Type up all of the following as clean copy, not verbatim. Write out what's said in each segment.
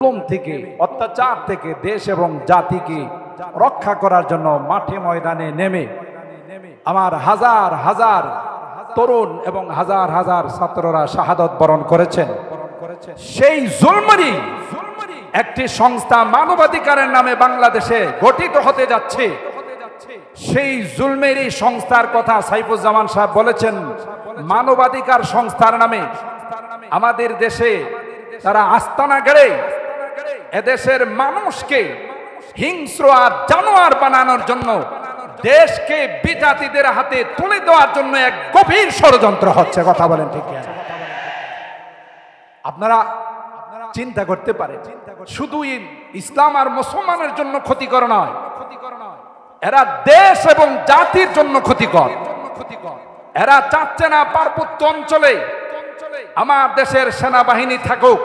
জুলুম থেকে, অত্যাচার থেকে দেশ এবং জাতিকে রক্ষা করার জন্য মাঠে ময়দানে নেমে আমার হাজার হাজার তরুণ এবং হাজার হাজার ছাত্ররা শাহাদত বরণ করেছেন। সেই জুলমেরই একটি সংস্থা মানবাধিকারের নামে বাংলাদেশে গঠিত হতে যাচ্ছে। সেই জুলমেরই সংস্থার কথা সাইফুজ্জামান সাহেব বলেছেন। মানবাধিকার সংস্থার নামে আমাদের দেশে তারা আস্তানা গড়ে এদেশের মানুষকে হিংস্র আর জানোয়ার বানানোর জন্য, দেশকে বিজাতিদের হাতে তুলে দেওয়ার জন্য এক গভীর ষড়যন্ত্র হচ্ছে। কথা বলেন ঠিক কিনা? আপনারা চিন্তা করতে পারেন, শুধু ইসলাম আর মুসলমানের জন্য ক্ষতিকর নয়, এরা দেশ এবং জাতির জন্য ক্ষতিকর। এরা চাচ্ছে না পার্বত্য অঞ্চলে আমার দেশের সেনাবাহিনী থাকুক,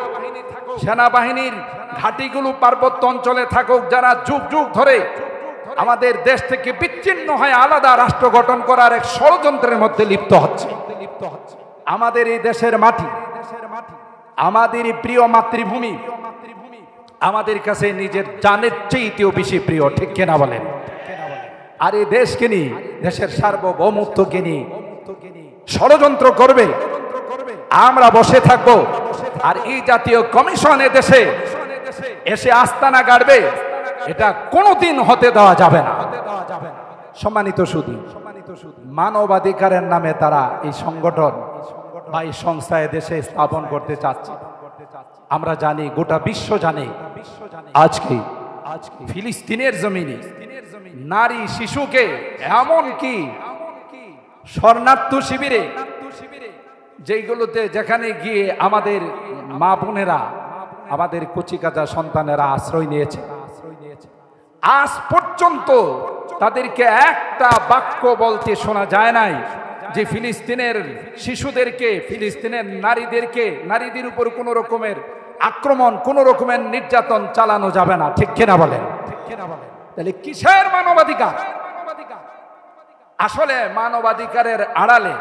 সেনাবাহিনীর ঘাঁটিগুলো পার্বত্য অঞ্চলে থাকুক, যারা যুগ যুগ ধরে আমাদের দেশ থেকে বিচ্ছিন্ন হয়ে আলাদা রাষ্ট্র গঠন করার এক ষড়যন্ত্রের মধ্যে লিপ্ত হচ্ছে। আমাদের এই দেশের মাটি, আমাদের এই প্রিয় মাতৃভূমি আমাদের কাছে নিজের জানের চেয়েও বেশি প্রিয়, ঠিক কিনা বলেন? আর এই দেশকে নিয়ে, দেশের সার্বভৌমত্বকে নিয়ে ষড়যন্ত্র করবে, আমরা বসে থাকবো আর এই জাতীয় কমিশন দেশে এসে আস্তানা গাড়বে, এটা কোনোদিন হতে দেওয়া যাবে না। সম্মানিত সুধী, মানবাধিকারের নামে তারা এই সংগঠন বা এই সংস্থা দেশে স্থাপন করতে চাচ্ছে। আমরা জানি, গোটা বিশ্ব জানে, আজকে ফিলিস্তিনের জমিনে নারী শিশুকে, এমনকি শরণার্থী শিবিরে যেগুলোতে, যেখানে গিয়ে আমাদের মা বোনেরা, আমাদের কচিকাঁচা সন্তানেরা আশ্রয় নিয়েছে, আজ পর্যন্ত তাদেরকে একটা বাক্য বলতে শোনা যায় নাই যে ফিলিস্তিনের শিশুদেরকে, ফিলিস্তিনের নারীদেরকে, নারীদের উপর কোনো রকমের আক্রমণ, কোনো রকমের নির্যাতন চালানো যাবে না, ঠিক কিনা বলেন? তাহলে কিসের মানবাধিকার? আসলে মানবাধিকারের আড়ালে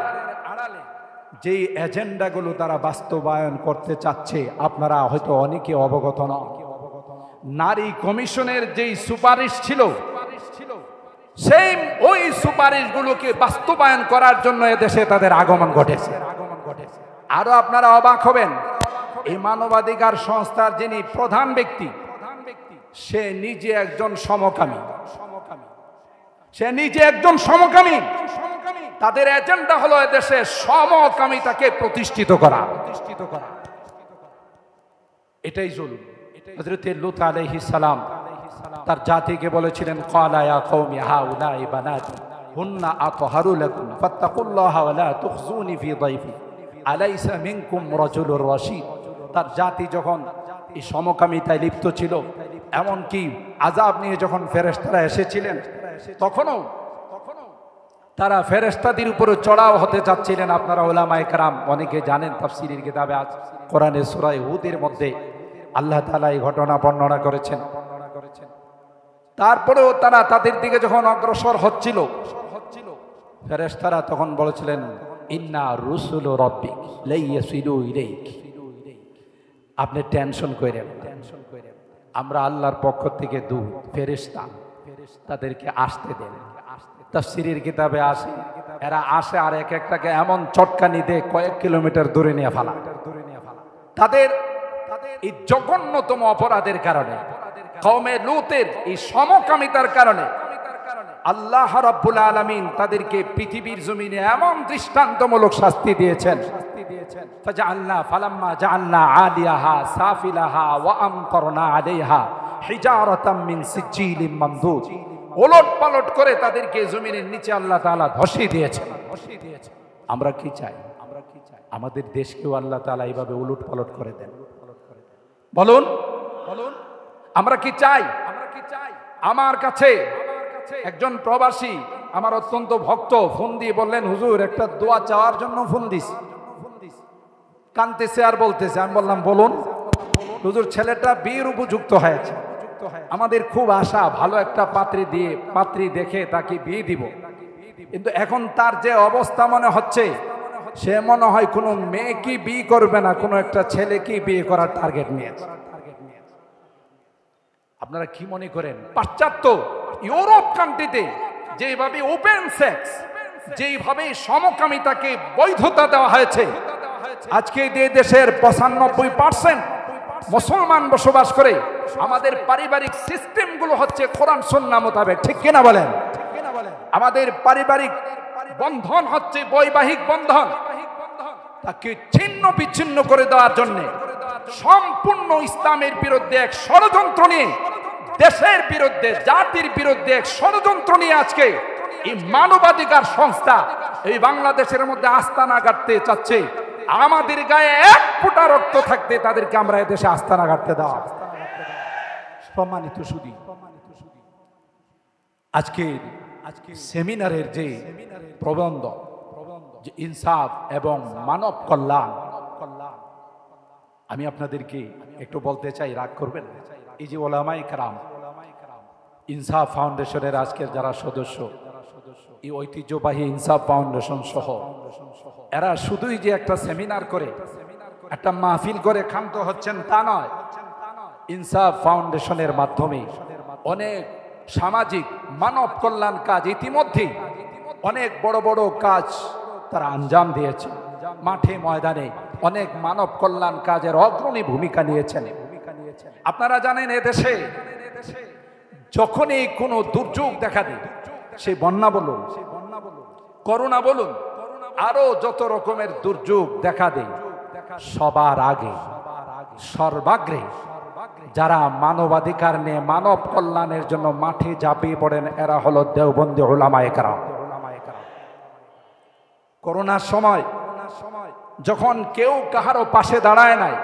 যেই এজেন্ডাগুলো তারা বাস্তবায়ন করতে চাচ্ছে, আপনারা হয়তো অনেকে অবগত নন। নারী কমিশনের যেই সুপারিশ ছিল, সেই ওই সুপারিশগুলোকে বাস্তবায়ন করার জন্য এদেশে তাদের আগমন ঘটেছে। আরো আপনারা অবাক হবেন, এই মানবাধিকার সংস্থার যিনি প্রধান ব্যক্তি, সে নিজে একজন সমকামী। সে নিজে একজন সমকামী। তাদের এজেন্ডা হলো এদেশে সমকামিতাকে প্রতিষ্ঠিত করা। এটাই জুলুম। হযরত লূত আলাইহিস সালাম তার জাতিকে বলেছিলেন, ক্বালা ইয়া কওমি হাউলাই বানাতি হুন্না আতহারু লাকুম ফাত্তাকুল্লাহা ওয়া লা তুখজুনি ফি যায়ফি আলাইসা মিনকুম রাজুলুর রাশীদ। তার জাতি যখন এই সমকামিতায় লিপ্ত ছিল, এমনকি আযাব নিয়ে যখন ফেরেশতারা এসেছিলেন, তখনও তারা ফেরেশতাদের উপরে চড়াও হতে চাচ্ছিলেন। আপনারা উলামায়ে কেরাম অনেকে জানেন, তাফসীরের কিতাবে আছে, কোরআনের সূরা হুদের মধ্যে আল্লাহ তাআলা এই ঘটনা বর্ণনা করেছেন। তারপরেও তারা তাদের দিকে যখন অগ্রসর হচ্ছিল, ফেরেশতারা তখন বলেছিলেন, ইন্না রুসুলু রাব্বিক লা ইয়াসিলু ইলাইক। আপনি টেনশন করেন, আমরা আল্লাহর পক্ষ থেকে দূত ফেরেশতা, তাদেরকে আসতে দেন। তাফসীরের কিতাবে আসে, এরা আসে আর এক একটাকে এমন চটকানি দিয়ে কয়েক কিলোমিটার দূরে নিয়ে ফেলা। তাদের এই জঘন্যতম অপরাধের কারণে, কওমে লূতের এই সমকামিতার কারণে আল্লাহ রাব্বুল আলামিন তাদেরকে পৃথিবীর জমিনে এমন দৃষ্টান্তমূলক শাস্তি দিয়েছেন। ফাজআলনা ফালাম্মা জাআলনা আলিয়াহা সাফিলাহা ওয়া আমতারনা আলাইহা হিজারাতাম মিন সিজিলিম মামদুদ। ওলট পালট করে তাদেরকে জমিনের নিচে আল্লাহ তাআলা ধসিয়ে দিয়েছেন। আমরা কি চাই? আমাদের দেশকেও আল্লাহ তাআলা এইভাবে উলট পালট করে দেন। বলুন, আমরা কি চাই? আমার কাছে একজন প্রবাসী, আমার অত্যন্ত ভক্ত, ফোন দিয়ে বললেন, হুজুর একটা দোয়া চাওয়ার জন্য ফোন দিস। কাঁদতেছে আর বলতেছে। আমি বললাম, বলুন। হুজুর, ছেলেটা বিয়ের উপযুক্ত হয়েছে, আমাদের খুব আশা ভালো একটা পাত্রী দেখে তাকে বিয়ে দিব, কিন্তু এখন তার যে অবস্থা মনে হচ্ছে, সে মনে হয় কোনো মেয়েকে বিয়ে করবে না, কোনো একটা ছেলেকে বিয়ে করার টার্গেট নিয়েছে। আপনারা কি মনে করেন পাশ্চাত্য ইউরোপ কান্ট্রিতে যেভাবে ওপেন সেক্স, যেভাবে সমকামিতাকে বৈধতা দেওয়া হয়েছে, আজকে যে দেশের 95% মুসলমান বসবাস করে, আমাদের পারিবারিক সিস্টেমগুলো হচ্ছে কোরআন সুন্নাহ মোতাবেক, ঠিক কিনা বলেন? আমাদের পারিবারিক বন্ধন হচ্ছে বৈবাহিক বন্ধন, তাকে ছিন্ন বিচ্ছিন্ন করে দেওয়ার জন্য সম্পূর্ণ ইসলামের বিরুদ্ধে এক ষড়যন্ত্র নিয়ে, দেশের বিরুদ্ধে, জাতির বিরুদ্ধে এক ষড়যন্ত্র নিয়ে আজকে এই মানবাধিকার সংস্থা এই বাংলাদেশের মধ্যে আস্তানা গাড়তে চাচ্ছে। আমাদের গায়ে এক ফোঁটা রক্ত থাকতে তাদেরকে আমরা এদেশে আস্তানা গাড়তে দেওয়া। সম্মানিত সুধী, আজকে সেমিনারের যে প্রবন্ধ, যে ইনসাফ এবং মানব কল্যাণ, আমি আপনাদেরকে একটু বলতে চাই, রাগ করবেন। এই যে ওলামায়ে কেরাম, ইনসাফ ফাউন্ডেশনের আজকের যারা সদস্য, এই ঐতিহ্যবাহী ইনসাফ ফাউন্ডেশন সহ, এরা শুধুই যে একটা সেমিনার করে, একটা মাহফিল করে ক্ষান্ত হচ্ছেন তা নয়। ইনসাফ ফাউন্ডেশনের মাধ্যমে অনেক সামাজিক মানব কল্যাণ কাজ ইতিমধ্যেই অনেক বড় বড় কাজ তারা আঞ্জাম দিয়েছে। মাঠে ময়দানে অনেক মানব কল্যাণ কাজের অগ্রণী ভূমিকা নিয়েছেন। আপনারা জানেন, এদেশে যখনই কোনো দুর্যোগ দেখা দেয়, সে বন্যা বলুন, করোনা বলুন, আরো যত রকমের দুর্যোগ দেখা দেয়, সবার আগে সর্বাগ্রে যারা মানবাধিকার নিয়ে মানব কল্যাণের জন্য মাঠে ঝাঁপিয়ে পড়েন, এরা হলো দেওবন্দি উলামায়ে কেরাম। করোনার সময় যখন কেউ কাহারও পাশে দাঁড়ায় নাই,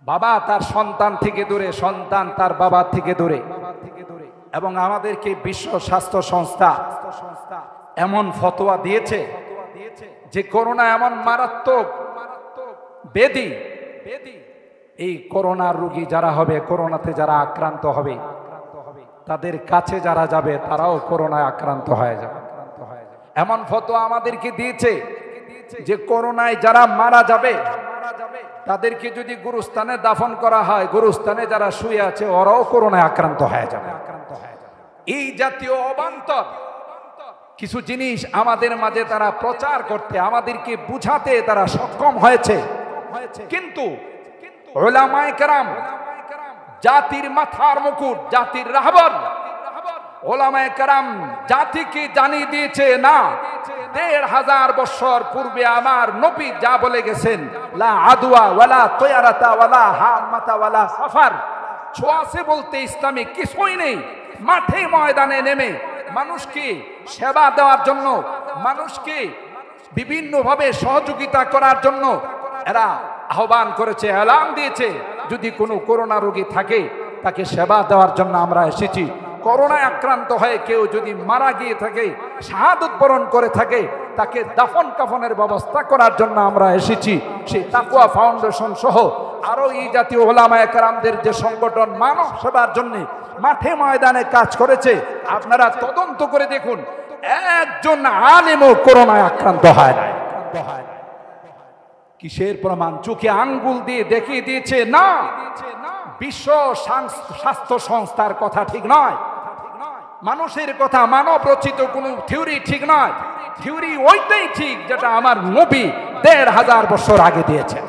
বাবা তার সন্তান থেকে দূরে, সন্তান তার বাবা থেকে দূরে, এবং আমাদেরকে বিশ্ব স্বাস্থ্য সংস্থা এমন ফতোয়া দিয়েছে যে করোনা এমন মারাত্মক ব্যাধি, এই করোনার রোগী যারা হবে, করোনাতে যারা আক্রান্ত হবে, তাদের কাছে যারা যাবে তারাও করোনায় আক্রান্ত হয়ে যাবে। এমন ফতোয়া আমাদেরকে দিয়েছে যে করোনায় যারা মারা যাবে তাদেরকে যদি গুরুস্থানে দাফন করা হয়, গুরুস্থানে যারা শুয়ে আছে ওরাও করোনায় আক্রান্ত হয়ে যাবে। এই জাতীয় অবান্তর কিছু জিনিস আমাদের মাঝে তারা প্রচার করতে, আমাদেরকে বুঝাতে তারা সক্ষম হয়েছে। কিন্তু উলামায়ে কেরাম, জাতির মাথার মুকুট, জাতির রাহবার, উলামায়ে কেরাম জাতিকে জানিয়ে দিয়েছে, না, ১৫০০ বছর পূর্বে আমার নবী যা বলে গেছেন, লা আদওয়া ওয়ালা তয়ারাতা ওয়ালা হামাতা ওয়ালা সাফার, ছোঁয়াচে বলতে ইসলামে কিছুই নেই। মাঠে ময়দানে নেমে মানুষকে সেবা দেওয়ার জন্য, মানুষকে বিভিন্নভাবে সহযোগিতা করার জন্য এরা আহ্বান করেছে, এলান দিয়েছে, যদি কোনো করোনা রোগী থাকে তাকে সেবা দেওয়ার জন্য আমরা এসেছি। করোনায় আক্রান্ত হয়ে কেউ যদি মারা গিয়ে থাকে, শাহাদত বরণ করে থাকে, তাকে দাফন কাফনের ব্যবস্থা করার জন্য আমরা এসেছি। সেই তাকওয়া ফাউন্ডেশন সহ আরো এই জাতীয় উলামায়ে কেরামদের যে সংগঠন মানব সেবার জন্য মাঠে ময়দানে কাজ করেছে, আপনারা তদন্ত করে দেখুন, একজন আলেমও করোনায় আক্রান্ত হয় না। কিসের প্রমাণ? চোখে আঙ্গুল দিয়ে দেখিয়ে দিয়েছে, না, বিশ্ব স্বাস্থ্য সংস্থার কথা ঠিক নয়, মানুষের কথা, মানব রচিত কোন থিওরি ঠিক নয়। থিওরি ওইটাই ঠিক যেটা আমার নবী ১৫০০ বছর আগে দিয়েছেন।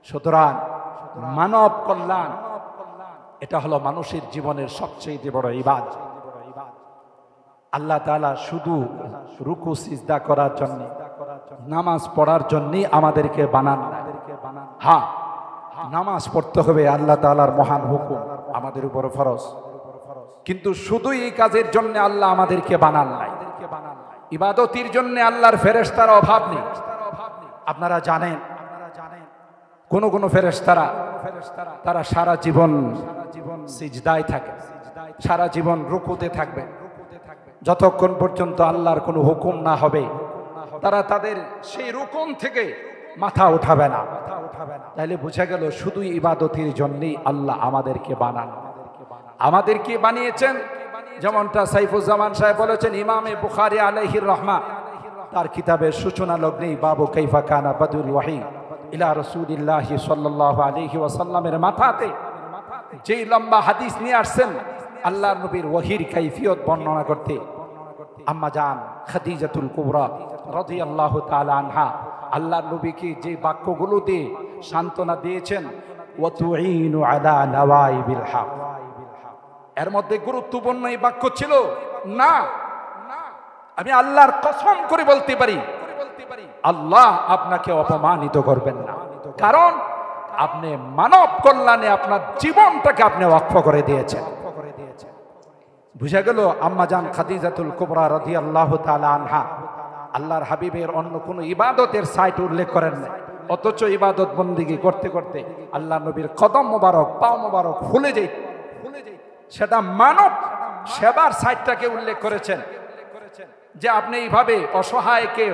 সুতরাং মানব কল্যাণ এটা হলো মানুষের জীবনের সবচেয়ে বড় ইবাদত। আল্লাহ তাআলা শুধু রুকু সিজদা করার জন্য, নামাজ পড়ার জন্য আমাদেরকে বানান। হ্যাঁ, নামাজ পড়তে হবে, আল্লাহ তাআলার মহান হুকুম, আমাদের উপর ফরজ। কিন্তু শুধু এই কাজের জন্য আল্লাহ আমাদেরকে বানান নাই। ইবাদতির জন্য আল্লাহর ফেরেশতার অভাব নেই। আপনারা জানেন, কোন ফেরেশতারা তারা সারা জীবন সিজদায় থাকে, সারা জীবন রুকুতে থাকবে, যতক্ষণ পর্যন্ত আল্লাহর কোনো হুকুম না হবে তারা তাদের সেই রুকুন থেকে মাথা উঠাবে না। তাইলে বোঝা গেল শুধু ইবাদতের জন্যই আল্লাহ আমাদেরকে বানান। আমাদেরকে বানিয়েছেন, যেমনটা সাইফুজ্জামান সাহেব বলেছেন, ইমামে বুখারী আলাইহির রহমা তার কিতাবের সূচনা লগ্নেই বাবু কাইফা কানা বাদুল ওয়াহি ইলা রাসূলিল্লাহি সাল্লাল্লাহু আলাইহি ওয়াসাল্লামের মাথাতে যেই লম্বা হাদিস নিয়ে আসছেন আল্লাহর নবীর ওহীর কাইফিয়ত বর্ণনা করতে, আম্মা জান খাদিজাতুল কুবরা রাদিয়াল্লাহু তাআলা আনহা আল্লাহর নবীকে যে বাক্যগুলো দিয়ে সান্ত্বনা দিয়েছেন, ওয়া তুঈনু আলা নাওয়াইবিল হক, এর মধ্যে গুরুত্বপূর্ণ এই বাক্য ছিল, না আমি আল্লাহর কসম করে বলতে পারি আল্লাহ আপনাকে অপমানিত করবেন না, কারণ আপনি মানব কল্যাণে আপনার জীবনটাকে আপনি ওয়াকফ করে দিয়েছেন। বুঝা গেল আম্মা জান খাদিজাতুল কুবরা রাদিয়াল্লাহু তাআলা আনহা আল্লাহর হাবিবের অন্য কোনো ইবাদতের সাইট উল্লেখ করেন না, অথচ ইবাদত বন্দিগি করতে করতে আল্লাহ নবীর কদম মোবারক পা মোবারক ফুলে যেত, সেটা মানব সেবার সাইটটাকে উল্লেখ করেছেন যে আপনি এইভাবে অসহায়কে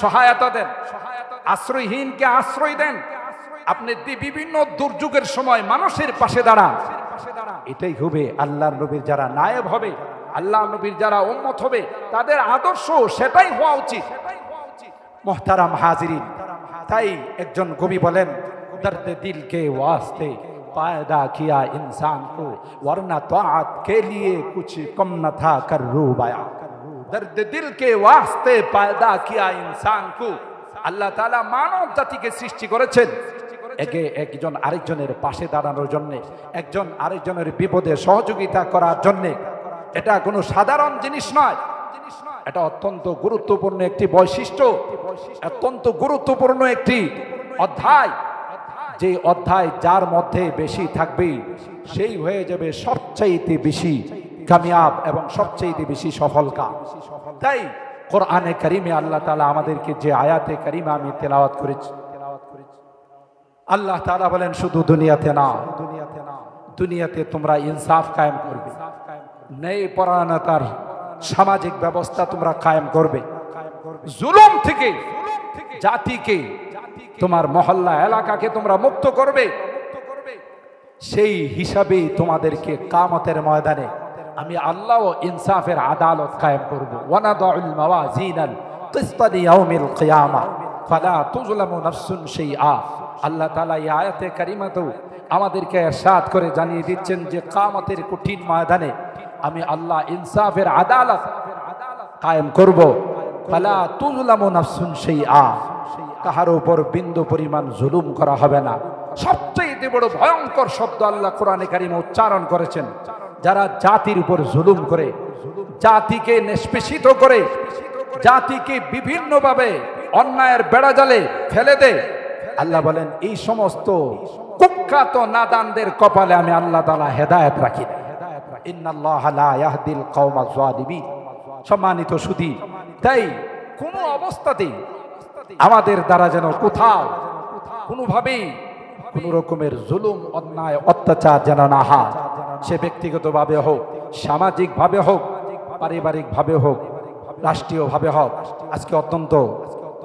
সহায়তা দেন, আশ্রয়হীনকে আশ্রয় দেন, আপনি বিভিন্ন দুর্যোগের সময় মানুষের পাশে দাঁড়ান। এটাই হবে আল্লাহর নবীর যারা নায়েব হবে, আল্লাহর নবীর যারা উম্মত হবে, তাদের আদর্শ সেটাই হওয়া উচিত। মুহতারাম হাজিরিন, তাই একজন কবি বলেন, দর্দ দিল কে ওয়াস্তে पैदा किया इंसान को वरना तौआत के लिए कुछ कम न था कर रूबाया, दर्द दिल के वास्ते पैदा किया इंसान को, আল্লাহ তাআলা মানব জাতিকে সৃষ্টি করেছেন একে একজন আরেকজনের পাশে দাঁড়ানোর জন্য, একজন আরেকজনের বিপদে সহযোগিতা করার জন্য। এটা কোনো সাধারণ জিনিস নয়, এটা অত্যন্ত গুরুত্বপূর্ণ একটি বৈশিষ্ট্য, অত্যন্ত গুরুত্বপূর্ণ একটি অধ্যায়। যে অধ্যায় যার মধ্যে বেশি থাকবে সেই হয়ে যাবে সবচাইতে বেশি কামিয়াব এবং সবচাইতে বেশি সফলকাম। তাই কোরআনে কারিমে আল্লাহ তাআলা আমাদেরকে যে আয়াতে কারিমা আমি তেলাওয়াত করেছি, আল্লাহ তাআলা বলেন শুধু দুনিয়াতে না, দুনিয়াতে তোমরা ইনসাফ কায়েম করবে, ন্যায় পরায়ণতার সামাজিক ব্যবস্থা তোমরা কায়েম করবে, জুলুম থেকে জাতিকে তোমার মহল্লা এলাকাকে তোমরা মুক্ত করবে। সেই হিসাবে তোমাদেরকে কিয়ামতের ময়দানে আমি আল্লাহ ইনসাফের আদালত কায়েম করব। ওয়ানাদউল মাওয়াজিনাল কিসতা লিয়াউমিল কিয়ামা ফালা তুযলামু নাফসুন শাইআ। আল্লাহ তাআলা এই আয়াতে কারিমাতেও আমাদেরকে ইরশাদ করে জানিয়ে দিচ্ছেন যে কিয়ামতের কঠিন ময়দানে আমি আল্লাহ ইনসাফের আদালত কায়েম করব। ফালা তুযলামু নাফসুন শাইআ, কাহার উপর বিন্দু পরিমাণ জুলুম করা হবে না। সবচেয়ে বড় ভয়ঙ্কর শব্দ আল্লাহ কোরআনে কারিমে উচ্চারণ করেছেন, যারা জাতির উপর জুলুম করে, জাতিকে নিষ্পেষিত করে, জাতিকে বিভিন্নভাবে অন্যায়ের বেড়াজালে ফেলে দেয়, আল্লাহ বলেন এই সমস্ত কুখ্যাত নাদানদের কপালে আমি আল্লাহ তাআলা হেদায়েত রাখি না। ইন্নাল্লাহা লা ইয়াহদিল কওমাজ জালিমিন। সম্মানিত সুধী, তাই কোনো অবস্থাতেই আমাদের দ্বারা যেন কোথাও কোনোভাবেই কোনো রকমের জুলুম অন্যায় অত্যাচার যেন না হয়, সে ব্যক্তিগতভাবে হোক, সামাজিকভাবে হোক, পারিবারিকভাবে হোক, রাষ্ট্রীয়ভাবে হোক। আজকে অত্যন্ত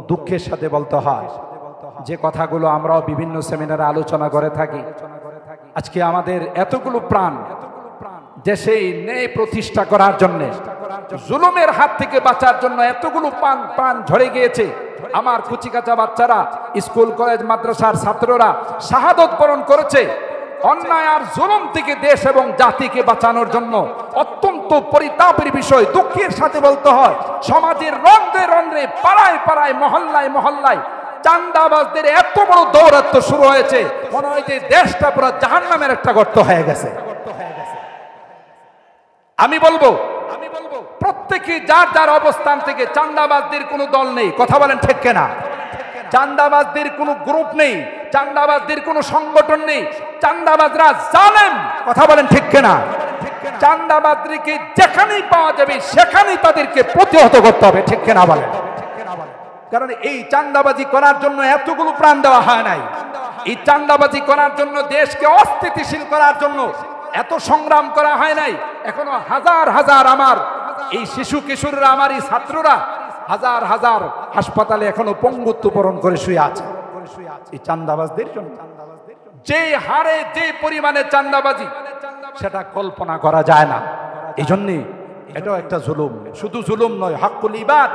দুঃখের সাথে বলতে হয় যে কথাগুলো আমরাও বিভিন্ন সেমিনারে আলোচনা করে থাকি, আজকে আমাদের এতগুলো প্রাণ দেশে ন্যায় প্রতিষ্ঠা করার জন্য, জুলুমের হাত থেকে বাঁচার জন্য এতগুলো প্রাণ ঝরে গিয়েছে। আমার কুচিকাচা বাচ্চারা, স্কুল কলেজ মাদ্রাসার ছাত্ররা শাহাদত বরণ করেছে অন্যায় আর জুলুম থেকে দেশ এবং জাতিকে বাঁচানোর জন্য। অত্যন্ত পরিতাপের বিষয়, দুঃখের সাথে বলতে হয়, সমাজের রন্ধ্রে রন্ধ্রে, পাড়ায় পাড়ায়, মহল্লায় মহল্লায় চান্দাবাজদের এত বড় দৌরাত্ম্য শুরু হয়েছে, মনে হয় যে দেশটা পুরো জাহান্নামের একটা গর্ত হয়ে গেছে। আমি বলবো প্রত্যেকে যার যার অবস্থান থেকে, চান্দাবাজদের কোনো দল নেই, কথা বলেন ঠিক কিনা? চান্দাবাজদের কোনো গ্রুপ নেই, চান্দাবাজদের কোনো সংগঠন নেই, চান্দাবাজরা জালেম, কথা বলেন ঠিক কিনা? চান্দাবাজদেরকে যেখানেই পাওয়া যাবে সেখানেই তাদেরকে প্রতিহত করতে হবে, ঠিক কিনা বলেন? কারণ এই চান্দাবাজি করার জন্য এতগুলো প্রাণ দেওয়া হয় নাই, এই চান্দাবাজি করার জন্য, দেশকে অস্থিতিশীল করার জন্য এত সংগ্রাম করা হয় নাই। এখনো হাজার হাজার আমার এই শিশু কিশোররা, আমার এই ছাত্ররা হাজার হাজার হাসপাতালে এখনো পঙ্গুত্ব বরণ করে শুয়ে আছে এই চান্দাবাজদের জন্য। যে হারে যে পরিমাণে চান্দাবাজি, সেটা কল্পনা করা যায় না। এই জন্যে এটাও একটা জুলুম, শুধু জুলুম নয়, হকুল ইবাদ।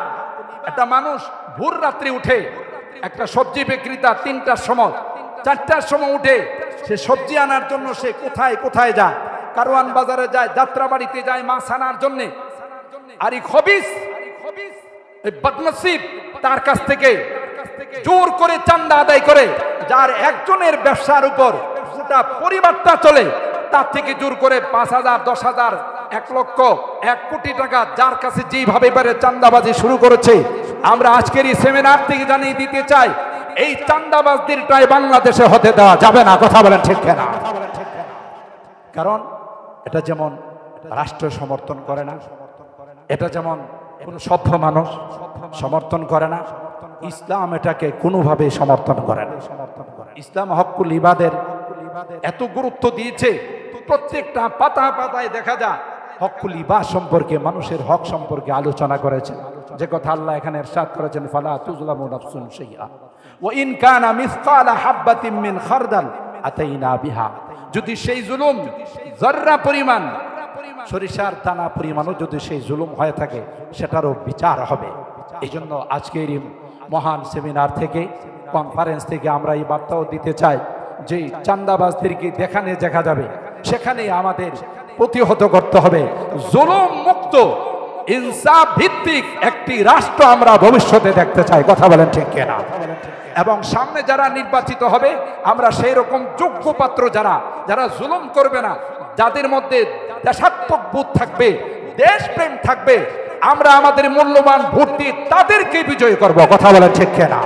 একটা মানুষ ভোর রাত্রে উঠে একটা সবজি বিক্রেতা 3টার সময় 4টার সময় উঠে সে সবজি আনার জন্য সে কোথায় কোথায় যায়, কারওয়ান বাজারে যায়, যাত্রাবাড়িতে যায় মাছ আনার জন্য। আর এই খবিস, এই বদনসিব তার কাছ থেকে জোর করে চাঁদা আদায় করে, যার একজনের ব্যবসার উপর গোটা পরিবারটা চলে, তার থেকে জোর করে 5,000, 10,000, 1 লক্ষ, 1 কোটি টাকা যার কাছে যেভাবে পারে চাঁদাবাজি শুরু করেছে। আমরা আজকের এই সেমিনার থেকে জানিয়ে দিতে চাই, এই চাঁদাবাজদেরটাই বাংলাদেশে হতে দেওয়া যাবে না। কথা বলেন ঠিক কিনা? কারণ এটা যেমন রাষ্ট্র সমর্থন করে না, এটা যেমন কোনো সভ্য মানুষ সমর্থন করে না, ইসলাম এটাকে কোনোভাবে সমর্থন করে না। ইসলাম হকুল ইবাদের এত গুরুত্ব দিয়েছে, প্রত্যেকটা পাতা পাতায় দেখা যায় হকুল ইবাদ সম্পর্কে, মানুষের হক সম্পর্কে আলোচনা করেছে। যে কথা আল্লাহ এখানে ইরশাদ করেছেন, ফালা তুজলামু নাফসুন শাইআ ওয়া ইন কানা মিসকালা হাববাতিন মিন খারদাল আতাইনা বিহা। যদি সেই জুলুম যররা পরিমাণ, সরিষার দানা পরিমাণও যদি সেই জুলুম হয়ে থাকে, সেটারও বিচার হবে। এই জন্য আজকের এই মহান সেমিনার থেকে, কনফারেন্স থেকে আমরা এই বার্তাও দিতে চাই যে চাঁদাবাজদেরকে যেখানে দেখা যাবে সেখানে আমাদের প্রতিহত করতে হবে। জুলুম মুক্ত ইনসাফ ভিত্তিক একটি রাষ্ট্র আমরা ভবিষ্যতে দেখতে চাই। কথা বলেন ঠিক কিনা? এবং সামনে যারা নির্বাচিত হবে, আমরা সেই রকম যোগ্য পাত্র যারা জুলুম করবে না, যাদের মধ্যে দেশাত্মক বোধ থাকবে, দেশপ্রেম থাকবে, আমরা আমাদের মূল্যবান ভোট দিয়ে তাদেরকে বিজয় করব। কথা বলেন ঠিক কিনা?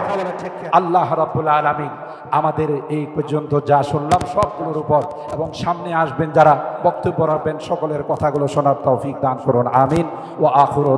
আল্লাহ রাব্বুল আলামিন আমাদের এই পর্যন্ত যা শুনলাম সবগুলোর উপর এবং সামনে আসবেন যারা বক্তব্য রাখবেন সকলের কথাগুলো শোনার তৌফিক দান করুন। আমিন ওয়া আখিরু।